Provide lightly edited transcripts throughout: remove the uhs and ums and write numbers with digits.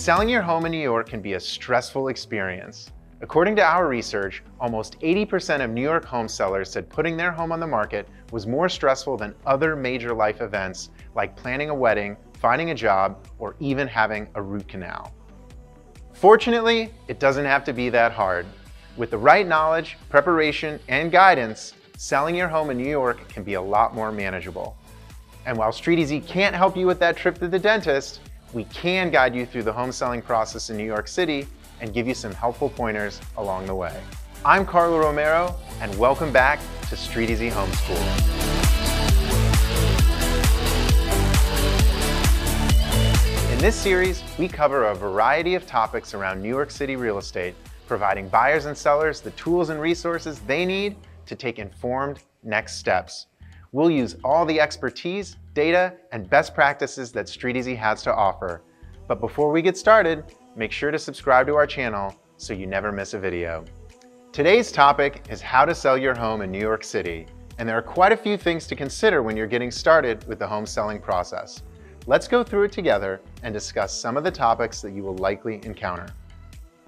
Selling your home in New York can be a stressful experience. According to our research, almost 80% of New York home sellers said putting their home on the market was more stressful than other major life events like planning a wedding, finding a job, or even having a root canal. Fortunately, it doesn't have to be that hard. With the right knowledge, preparation, and guidance, selling your home in New York can be a lot more manageable. And while StreetEasy can't help you with that trip to the dentist, we can guide you through the home selling process in New York City and give you some helpful pointers along the way. I'm Carlo Romero, and welcome back to StreetEasy Home School. In this series, we cover a variety of topics around New York City real estate, providing buyers and sellers the tools and resources they need to take informed next steps. We'll use all the expertise, data, and best practices that StreetEasy has to offer. But before we get started, make sure to subscribe to our channel so you never miss a video. Today's topic is how to sell your home in New York City, and there are quite a few things to consider when you're getting started with the home selling process. Let's go through it together and discuss some of the topics that you will likely encounter.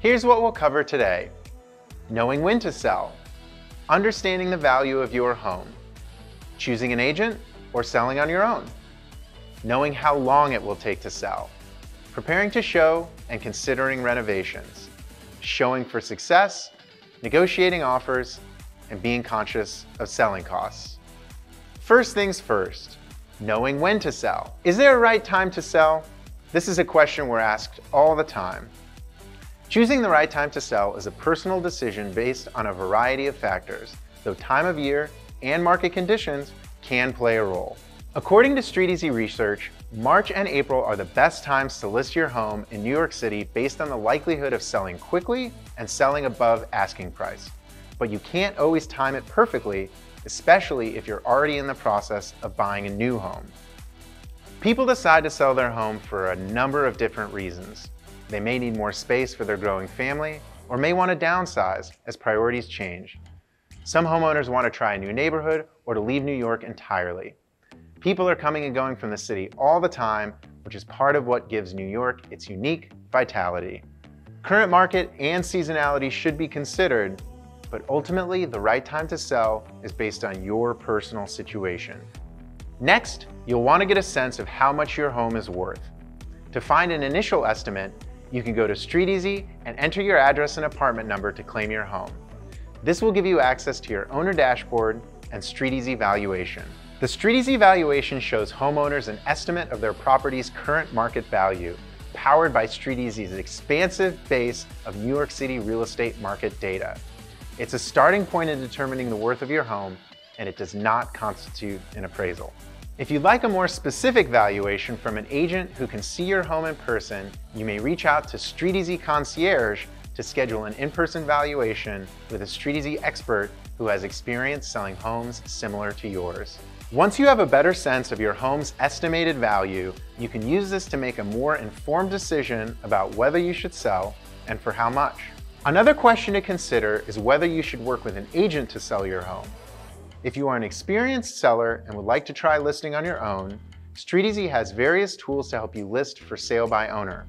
Here's what we'll cover today: knowing when to sell, understanding the value of your home, choosing an agent or selling on your own, knowing how long it will take to sell, preparing to show and considering renovations, showing for success, negotiating offers, and being conscious of selling costs. First things first, knowing when to sell. Is there a right time to sell? This is a question we're asked all the time. Choosing the right time to sell is a personal decision based on a variety of factors, though time of year and market conditions can play a role. According to StreetEasy research, March and April are the best times to list your home in New York City based on the likelihood of selling quickly and selling above asking price. But you can't always time it perfectly, especially if you're already in the process of buying a new home. People decide to sell their home for a number of different reasons. They may need more space for their growing family, or may want to downsize as priorities change. Some homeowners want to try a new neighborhood or to leave New York entirely. People are coming and going from the city all the time, which is part of what gives New York its unique vitality. Current market and seasonality should be considered, but ultimately the right time to sell is based on your personal situation. Next, you'll want to get a sense of how much your home is worth. To find an initial estimate, you can go to StreetEasy and enter your address and apartment number to claim your home. This will give you access to your owner dashboard and StreetEasy Valuation. The StreetEasy Valuation shows homeowners an estimate of their property's current market value, powered by StreetEasy's expansive base of New York City real estate market data. It's a starting point in determining the worth of your home, and it does not constitute an appraisal. If you'd like a more specific valuation from an agent who can see your home in person, you may reach out to StreetEasy Concierge to schedule an in-person valuation with a StreetEasy expert who has experience selling homes similar to yours. Once you have a better sense of your home's estimated value, you can use this to make a more informed decision about whether you should sell and for how much. Another question to consider is whether you should work with an agent to sell your home. If you are an experienced seller and would like to try listing on your own, StreetEasy has various tools to help you list for sale by owner.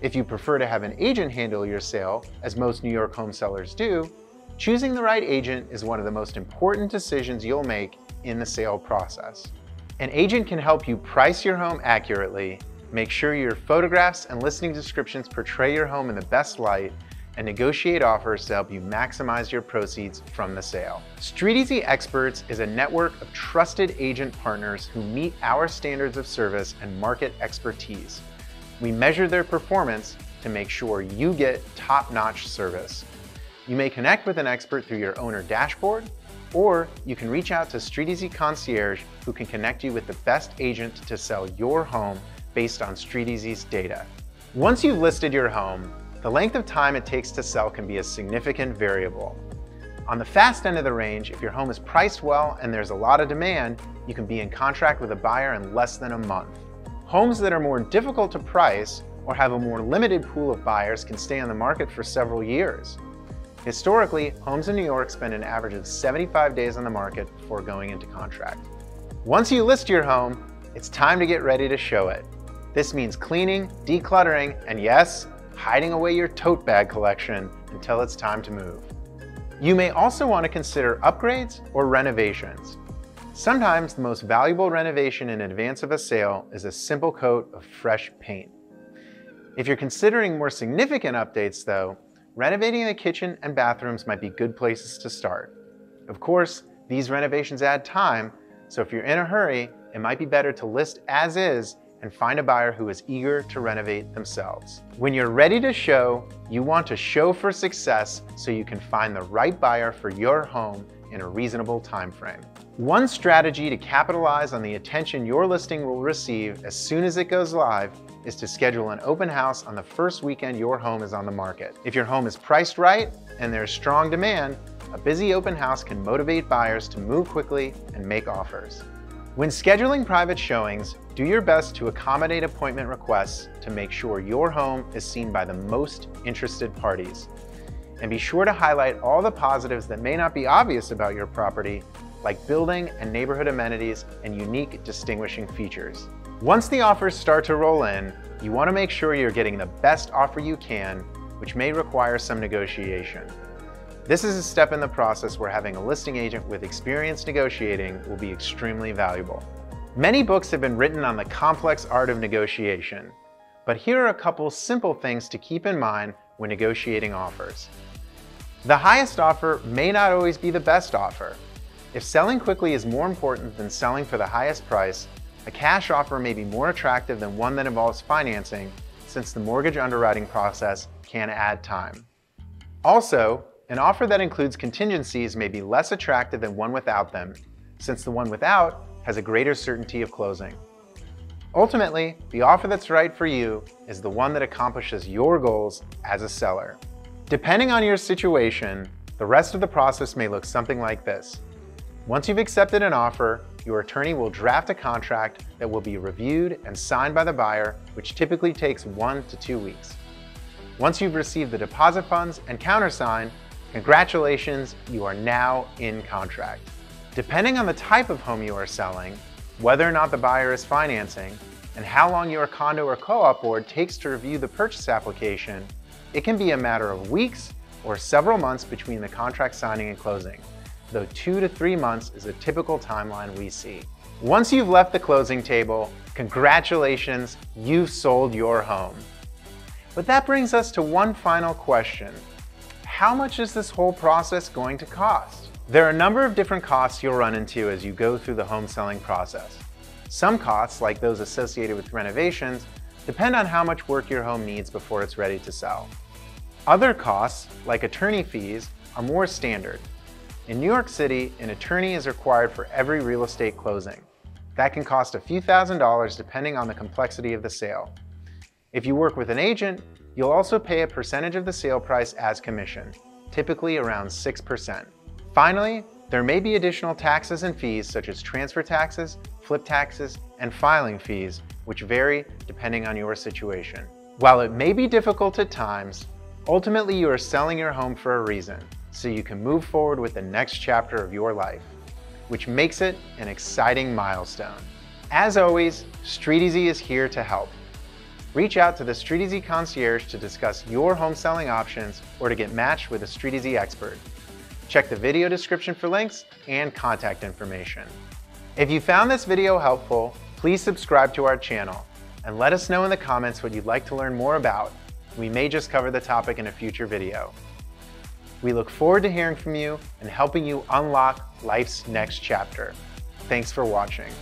If you prefer to have an agent handle your sale, as most New York home sellers do, choosing the right agent is one of the most important decisions you'll make in the sale process. An agent can help you price your home accurately, make sure your photographs and listing descriptions portray your home in the best light, and negotiate offers to help you maximize your proceeds from the sale. StreetEasy Experts is a network of trusted agent partners who meet our standards of service and market expertise. We measure their performance to make sure you get top-notch service. You may connect with an expert through your owner dashboard, or you can reach out to StreetEasy Concierge, who can connect you with the best agent to sell your home based on StreetEasy's data. Once you've listed your home, the length of time it takes to sell can be a significant variable. On the fast end of the range, if your home is priced well and there's a lot of demand, you can be in contract with a buyer in less than a month. Homes that are more difficult to price or have a more limited pool of buyers can stay on the market for several years. Historically, homes in New York spend an average of 75 days on the market before going into contract. Once you list your home, it's time to get ready to show it. This means cleaning, decluttering, and yes, hiding away your tote bag collection until it's time to move. You may also want to consider upgrades or renovations. Sometimes the most valuable renovation in advance of a sale is a simple coat of fresh paint. If you're considering more significant updates though, renovating the kitchen and bathrooms might be good places to start. Of course, these renovations add time, so if you're in a hurry, it might be better to list as is and find a buyer who is eager to renovate themselves. When you're ready to show, you want to show for success so you can find the right buyer for your home in a reasonable time frame. One strategy to capitalize on the attention your listing will receive as soon as it goes live is to schedule an open house on the first weekend your home is on the market. If your home is priced right and there's strong demand, a busy open house can motivate buyers to move quickly and make offers. When scheduling private showings, do your best to accommodate appointment requests to make sure your home is seen by the most interested parties. And be sure to highlight all the positives that may not be obvious about your property, like building and neighborhood amenities and unique distinguishing features. Once the offers start to roll in, you want to make sure you're getting the best offer you can, which may require some negotiation. This is a step in the process where having a listing agent with experience negotiating will be extremely valuable. Many books have been written on the complex art of negotiation, but here are a couple simple things to keep in mind when negotiating offers. The highest offer may not always be the best offer. If selling quickly is more important than selling for the highest price, a cash offer may be more attractive than one that involves financing, since the mortgage underwriting process can add time. Also, an offer that includes contingencies may be less attractive than one without them, since the one without has a greater certainty of closing. Ultimately, the offer that's right for you is the one that accomplishes your goals as a seller. Depending on your situation, the rest of the process may look something like this. Once you've accepted an offer, your attorney will draft a contract that will be reviewed and signed by the buyer, which typically takes 1 to 2 weeks. Once you've received the deposit funds and countersigned, congratulations, you are now in contract. Depending on the type of home you are selling, whether or not the buyer is financing, and how long your condo or co-op board takes to review the purchase application, it can be a matter of weeks or several months between the contract signing and closing, though 2 to 3 months is a typical timeline we see. Once you've left the closing table, congratulations, you've sold your home. But that brings us to one final question. How much is this whole process going to cost? There are a number of different costs you'll run into as you go through the home selling process. Some costs, like those associated with renovations, depend on how much work your home needs before it's ready to sell. Other costs, like attorney fees, are more standard. In New York City, an attorney is required for every real estate closing. That can cost a few $1,000s depending on the complexity of the sale. If you work with an agent, you'll also pay a percentage of the sale price as commission, typically around 6%. Finally, there may be additional taxes and fees such as transfer taxes, flip taxes, and filing fees, which vary depending on your situation. While it may be difficult at times, ultimately you are selling your home for a reason, so you can move forward with the next chapter of your life, which makes it an exciting milestone. As always, StreetEasy is here to help. Reach out to the StreetEasy concierge to discuss your home selling options or to get matched with a StreetEasy expert. Check the video description for links and contact information. If you found this video helpful, please subscribe to our channel and let us know in the comments what you'd like to learn more about. We may just cover the topic in a future video. We look forward to hearing from you and helping you unlock life's next chapter. Thanks for watching.